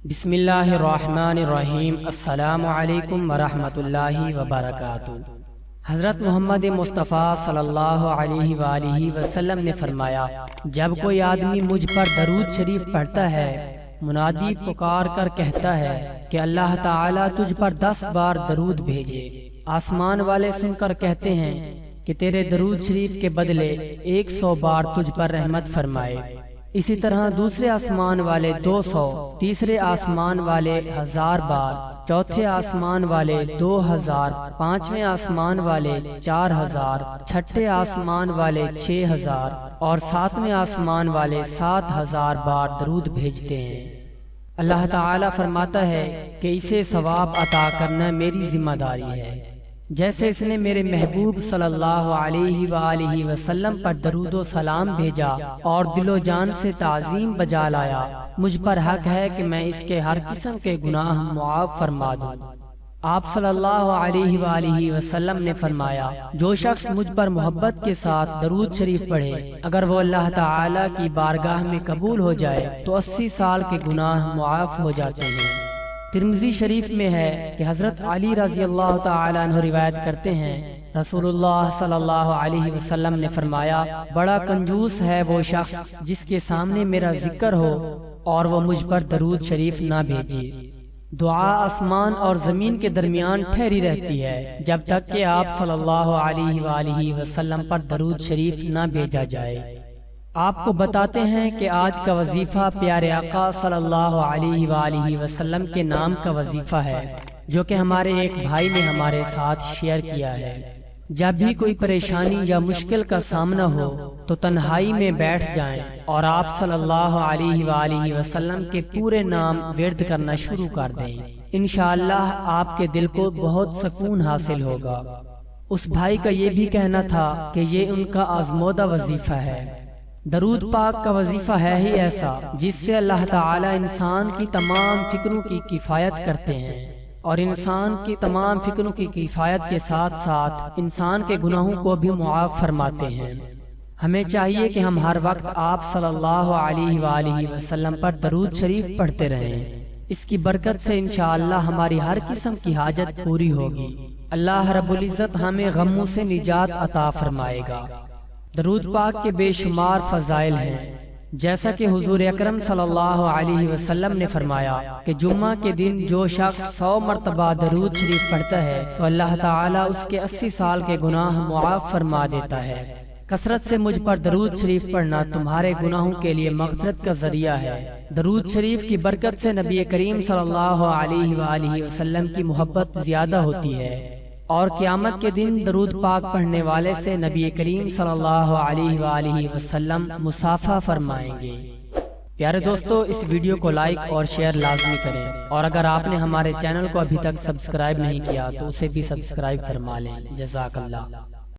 بسم اللہ الرحمن الرحیم۔ السلام علیکم ورحمۃ اللہ وبرکاتہ۔ حضرت محمد مصطفیٰ صلی اللہ علیہ وآلہ وسلم نے فرمایا، جب کوئی آدمی مجھ پر درود شریف پڑھتا ہے، منادی پکار کر کہتا ہے کہ اللہ تعالیٰ تجھ پر 10 بار درود بھیجے، آسمان والے سن کر کہتے ہیں کہ تیرے درود شریف کے بدلے 100 بار تجھ پر رحمت فرمائے۔ اسی طرح دوسرے آسمان والے 200، تیسرے آسمان والے 1000 بار، چوتھے آسمان والے 2000، پانچویں آسمان والے 4000، چھٹے آسمان والے 6000 اور ساتویں آسمان والے 7000 بار درود بھیجتے ہیں۔ اللہ تعالیٰ فرماتا ہے کہ اسے ثواب عطا کرنا میری ذمہ داری ہے، جیسے اس نے میرے محبوب صلی اللہ علیہ وآلہ وسلم پر درود و سلام بھیجا اور دل و جان سے تعظیم بجا لایا، مجھ پر حق ہے کہ میں اس کے ہر قسم کے گناہ معاف فرما دوں۔ آپ صلی اللہ علیہ وآلہ وسلم نے فرمایا، جو شخص مجھ پر محبت کے ساتھ درود شریف پڑھے، اگر وہ اللہ تعالیٰ کی بارگاہ میں قبول ہو جائے تو 80 سال کے گناہ معاف ہو جاتے ہیں۔ ترمذی شریف میں ہے کہ حضرت علی رضی اللہ تعالیٰ عنہ روایت کرتے ہیں، رسول اللہ صلی اللہ علیہ وسلم نے فرمایا، بڑا کنجوس ہے وہ شخص جس کے سامنے میرا ذکر ہو اور وہ مجھ پر درود شریف نہ بھیجے۔ دعا آسمان اور زمین کے درمیان ٹھہری رہتی ہے جب تک کہ آپ صلی اللہ علیہ وآلہ وسلم پر درود شریف نہ بھیجا جائے۔ آپ کو بتاتے ہیں کہ آج کا وظیفہ پیارے آقا صلی اللہ علیہ وآلہ وسلم کے نام کا وظیفہ ہے، جو کہ ہمارے ایک بھائی نے ہمارے ساتھ شیئر کیا ہے۔ جب بھی کوئی پریشانی یا مشکل کا سامنا ہو تو تنہائی میں بیٹھ جائیں اور آپ صلی اللہ علیہ وآلہ وسلم کے پورے نام ورد کرنا شروع کر دیں، انشاءاللہ آپ کے دل کو بہت سکون حاصل ہوگا۔ اس بھائی کا یہ بھی کہنا تھا کہ یہ ان کا آزمودہ وظیفہ ہے۔ درود پاک کا وظیفہ ہے ہی ایسا جس سے اللہ تعالی انسان کی تمام فکروں کی کفایت کرتے ہیں، اور انسان کی تمام فکروں کی کفایت کے ساتھ ساتھ انسان کے گناہوں کو بھی معاف فرماتے ہیں۔ ہمیں چاہیے کہ ہم ہر وقت آپ صلی اللہ علیہ وآلہ وسلم پر درود شریف پڑھتے رہیں، اس کی برکت سے انشاءاللہ ہماری ہر قسم کی حاجت پوری ہوگی۔ اللہ رب العزت ہمیں غموں سے نجات عطا فرمائے گا۔ درود پاک کے بے شمار فضائل ہیں، جیسا کہ حضور اکرم صلی اللہ علیہ وسلم نے فرمایا کہ جمعہ کے دن جو شخص 100 مرتبہ درود شریف پڑھتا ہے تو اللہ تعالیٰ اس کے 80 سال کے گناہ معاف فرما دیتا ہے۔ کثرت سے مجھ پر درود شریف پڑھنا تمہارے گناہوں کے لیے مغفرت کا ذریعہ ہے۔ درود شریف کی برکت سے نبی کریم صلی اللہ علیہ وآلہ وسلم کی محبت زیادہ ہوتی ہے، اور قیامت کے دن درود پاک پڑھنے والے سے نبی کریم صلی اللہ علیہ وآلہ وسلم مصافحہ فرمائیں گے۔ پیارے دوستو، اس ویڈیو کو لائک اور شیئر لازمی کریں، اور اگر آپ نے ہمارے چینل کو ابھی تک سبسکرائب نہیں کیا تو اسے بھی سبسکرائب فرما لیں۔ جزاک اللہ۔